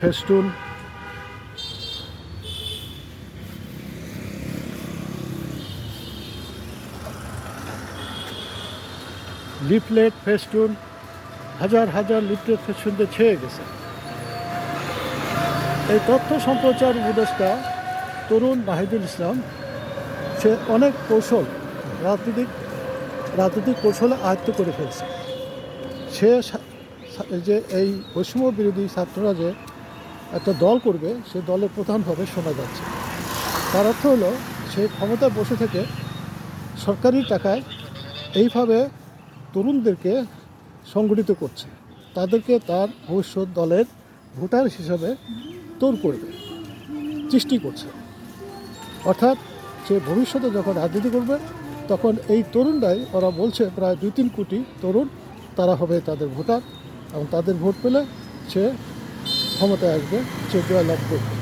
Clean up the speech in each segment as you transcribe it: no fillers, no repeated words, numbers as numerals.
Festoon, leaflet festoon, হাজার হাজার leaflet ফেস্টুনতে ছেয়ে গেছে। এই তথ্য সম্প্রচার উপদেষ্টা তরুণ নাহিদুল ইসলাম সে অনেক কৌশল রাজনৈতিক কৌশলে আয়ত্ত করে ফেলছে। সে যে এই বৈষম্য বিরোধী ছাত্ররা যে একটা দল করবে, সে দলের প্রধানভাবে শোনা যাচ্ছে। তার অর্থ হলো সে ক্ষমতায় বসে থেকে সরকারি টাকায় এইভাবে তরুণদেরকে সংগঠিত করছে, তাদেরকে তার ভবিষ্যৎ দলের ভোটার হিসাবে তৈরি করবে সৃষ্টি করছে। অর্থাৎ সে ভবিষ্যতে যখন রাজনীতি করবে তখন এই তরুণরাই, ওরা বলছে প্রায় 2-3 কোটি তরুণ, তারা হবে তাদের ভোটার, এবং তাদের ভোট পেলে সে ক্ষমতায় আসবে, সে জয়লাভ করবে।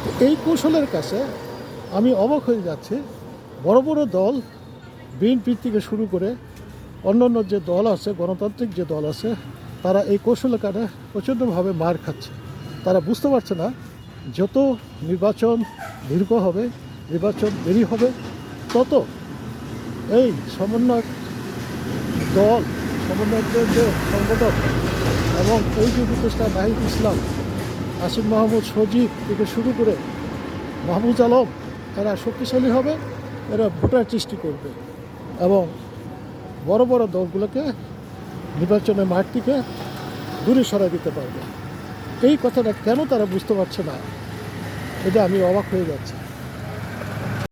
তো এই কৌশলের কাছে আমি অবাক হয়ে যাচ্ছি। বড় বড় দল বিএনপি থেকে শুরু করে অন্যান্য যে দল আছে, গণতান্ত্রিক যে দল আছে, তারা এই কৌশলের কারণে প্রচণ্ডভাবে মার খাচ্ছে। তারা বুঝতে পারছে না, যত নির্বাচন দীর্ঘ হবে, নির্বাচন দেরি হবে, তত এই সমন্বয় দল, সমন্বয়কের যে সংগঠন এবং এই যে উপদেষ্টা নাহিদ ইসলাম, আসিফ মাহমুদ সজীব থেকে শুরু করে মাহমুদ আলম, এরা শক্তিশালী হবে, এরা ভোটার সৃষ্টি করবে এবং বড় বড় দলগুলোকে নির্বাচনের মাঠ থেকে দূরে সরাই দিতে পারবে। এই কথাটা কেন তারা বুঝতে পারছে না, এটা আমি অবাক হয়ে যাচ্ছি।